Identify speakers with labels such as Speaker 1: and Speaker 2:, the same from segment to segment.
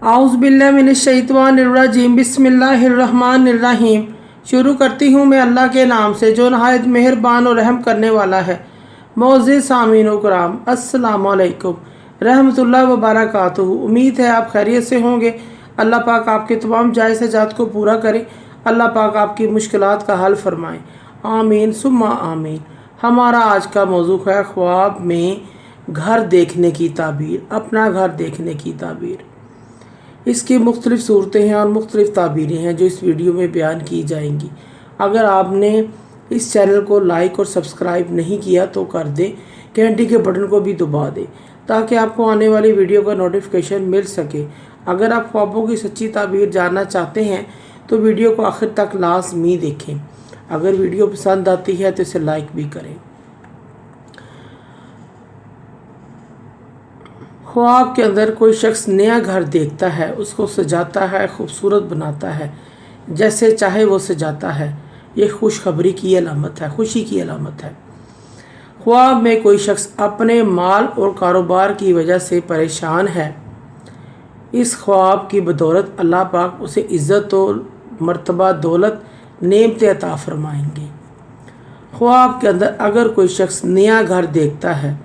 Speaker 1: आउज़ुबिल्लाहिमिनश्शैतानिर्रजीम बिस्मिल्लाहिर्रहमानिर्रहीम। शुरू करती हूँ मैं अल्लाह के नाम से जो नहायत मेहरबान और रहम करने वाला है। मोअज़्ज़िज़ सामीन व कराम, अस्सलामु अलैकुम रहमतुल्लाहि व बरकातुहू। उम्मीद है आप खैरियत से होंगे। अल्लाह पाक आपके तमाम जायज़ हजात को पूरा करे। अल्लाह पाक आपकी मुश्किलात का हल फरमाए। आमीन सुम्मा आमीन। हमारा आज का मौजू है ख्वाब में घर देखने की ताबीर, अपना घर देखने की ताबीर। इसकी मुख्तलिफ़ सूरतें हैं और मुख्तलिफ़ ताबीरें हैं जो इस वीडियो में बयान की जाएंगी। अगर आपने इस चैनल को लाइक और सब्सक्राइब नहीं किया तो कर दें, घंटी के बटन को भी दबा दें ताकि आपको आने वाली वीडियो का नोटिफिकेशन मिल सके। अगर आप ख्वाबों की सच्ची ताबीर जानना चाहते हैं तो वीडियो को आखिर तक लाजमी देखें। अगर वीडियो पसंद आती है तो इसे लाइक भी करें। ख्वाब के अंदर कोई शख्स नया घर देखता है, उसको सजाता है, खूबसूरत बनाता है, जैसे चाहे वो सजाता है। ये खुशखबरी की अलामत है, खुशी की अलामत है। ख्वाब में कोई शख्स अपने माल और कारोबार की वजह से परेशान है। इस ख्वाब की बदौलत अल्लाह पाक उसे इज़्ज़त और मर्तबा, दौलत, नेमतें अता फरमाएंगे। ख्वाब के अंदर अगर कोई शख्स नया घर देखता है,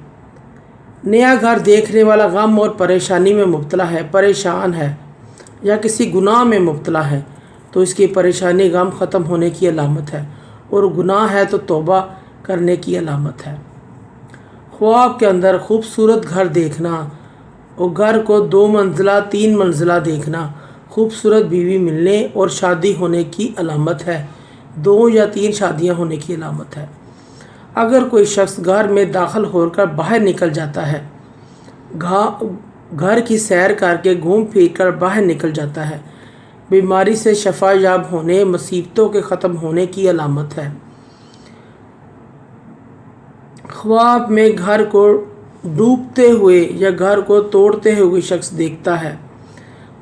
Speaker 1: नया घर देखने वाला गम और परेशानी में मुब्तला है, परेशान है या किसी गुनाह में मुब्तला है तो इसकी परेशानी गम ख़त्म होने की अलामत है, और गुनाह है तो तौबा करने की अलामत है। ख्वाब के अंदर खूबसूरत घर देखना और घर को 2 मंजिला 3 मंजिला देखना खूबसूरत बीवी मिलने और शादी होने की अलामत है। 2 या 3 शादियां होने की अलामत है। अगर कोई शख्स घर में दाखिल होकर बाहर निकल जाता है, घर की सैर करके घूम फिर कर बाहर निकल जाता है, बीमारी से शफा याब होने, मुसीबतों के ख़त्म होने की अलामत है। ख्वाब में घर को डूबते हुए या घर को तोड़ते हुए शख्स देखता है,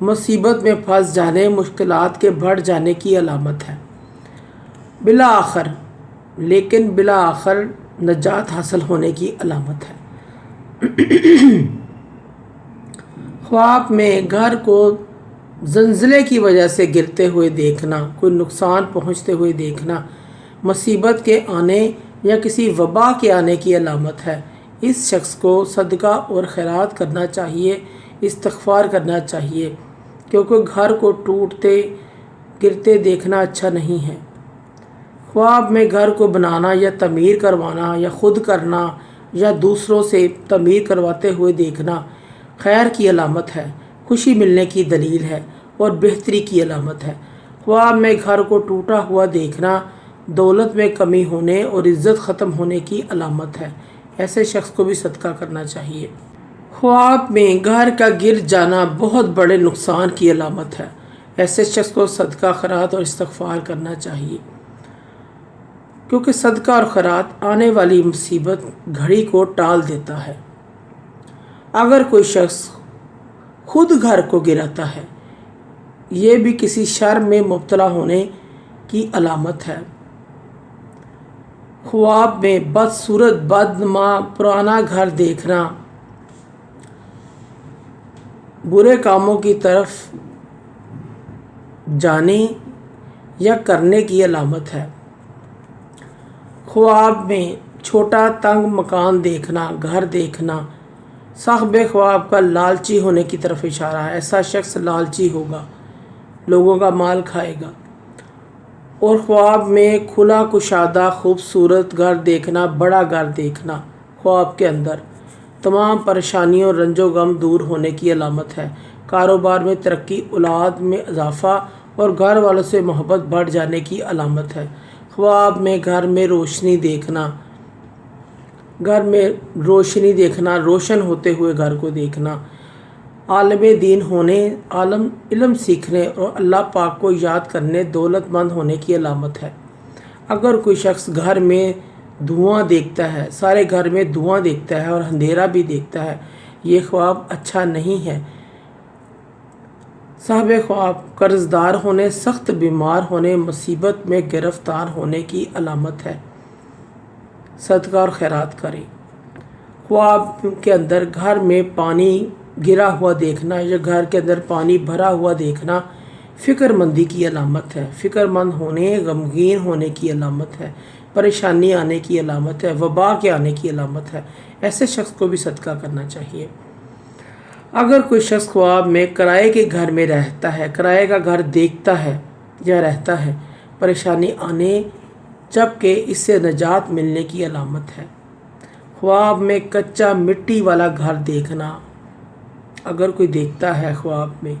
Speaker 1: मुसीबत में फंस जाने, मुश्किलात के बढ़ जाने की अलामत है। बिला आखिर नजात हासिल होने की अलामत है। ख्वाब में घर को ज़ल्ज़ले की वजह से गिरते हुए देखना, कोई नुकसान पहुंचते हुए देखना, मुसीबत के आने या किसी वबा के आने की अलामत है। इस शख्स को सदका और खैरात करना चाहिए, इस्तिग़फ़ार करना चाहिए, क्योंकि घर को टूटते गिरते देखना अच्छा नहीं है। ख्वाब में घर को बनाना या तमीर करवाना या ख़ुद करना या दूसरों से तमीर करवाते हुए देखना खैर की अलामत है, खुशी मिलने की दलील है और बेहतरी की अलामत है। ख्वाब में घर को टूटा हुआ देखना दौलत में कमी होने और इज़्ज़त ख़त्म होने की अलामत है। ऐसे शख्स को भी सदका करना चाहिए। ख्वाब में घर का गिर जाना बहुत बड़े नुकसान की अलामत है। ऐसे शख्स को सदका, खैरात और इस्तिग़फ़ार करना चाहिए, क्योंकि सदका और खैरात आने वाली मुसीबत घड़ी को टाल देता है। अगर कोई शख्स खुद घर को गिराता है, ये भी किसी शर में मुब्तला होने की अलामत है। ख्वाब में बदसूरत, बदमा पुराना घर देखना बुरे कामों की तरफ जाने या करने की अलामत है। ख्वाब में छोटा तंग मकान देखना, घर देखना साहिब ख्वाब का लालची होने की तरफ इशारा है। ऐसा शख्स लालची होगा, लोगों का माल खाएगा। और ख्वाब में खुला कुशादा खूबसूरत घर देखना, बड़ा घर देखना ख्वाब के अंदर तमाम परेशानियों और रंजो गम दूर होने की अलामत है। कारोबार में तरक्की, औलाद में इजाफ़ा और घर वालों से मोहब्बत बढ़ जाने की अलामत है। ख्वाब में घर में रोशनी देखना, रोशन होते हुए घर को देखना, आलम दीन होने, आलम इल्म सीखने और अल्लाह पाक को याद करने, दौलतमंद होने की अलामत है। अगर कोई शख्स घर में धुआं देखता है, सारे घर में धुआं देखता है और अंधेरा भी देखता है, ये ख्वाब अच्छा नहीं है। साहिब ख्वाब कर्जदार होने, सख्त बीमार होने, मुसीबत में गिरफ्तार होने की अलामत है। सदका और खैरात करें। ख्वाब के अंदर घर में पानी गिरा हुआ देखना या घर के अंदर पानी भरा हुआ देखना फ़िक्रमंदी की अलामत है। फ़िक्रमंद होने, गमगीन होने की अलामत है, परेशानी आने की अलामत है, वबा के आने की अलामत है। ऐसे शख्स को भी सदका करना चाहिए। अगर कोई शख्स ख्वाब में किराए के घर में रहता है, किराए का घर देखता है या रहता है, परेशानी आने जबकि इससे निजात मिलने की अलामत है। ख्वाब में कच्चा मिट्टी वाला घर देखना, अगर कोई देखता है ख्वाब में,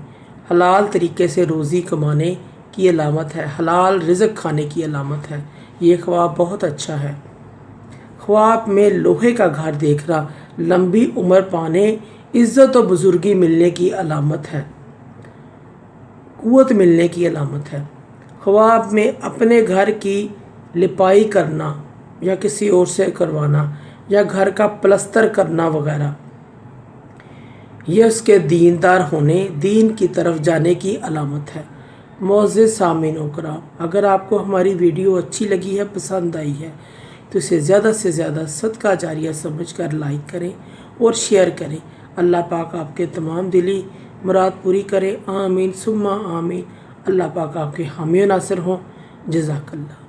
Speaker 1: हलाल तरीके से रोज़ी कमाने की अलामत है, हलाल रिज़्क़ खाने की अलामत है। ये ख्वाब बहुत अच्छा है। ख्वाब में लोहे का घर देखना लंबी उम्र पाने, इज़्ज़त और बुज़ुर्गी मिलने की अलामत है, क़ुव्वत मिलने की अलामत है। ख्वाब में अपने घर की लिपाई करना या किसी और से करवाना या घर का प्लस्तर करना वगैरह, ये उसके दीनदार होने, दीन की तरफ जाने की अलामत है। मोअज़्ज़िज़ सामीन कराम, अगर आपको हमारी वीडियो अच्छी लगी है, पसंद आई है, तो इसे ज़्यादा से ज़्यादा सदका जारिया समझकर लाइक करें और शेयर करें। अल्लाह पाक आपके तमाम दिली मुराद पूरी करे। आमीन सुम्मा आमीन। अल्लाह पाक आपके हामी नासिर हों। जज़ाकल्लाह।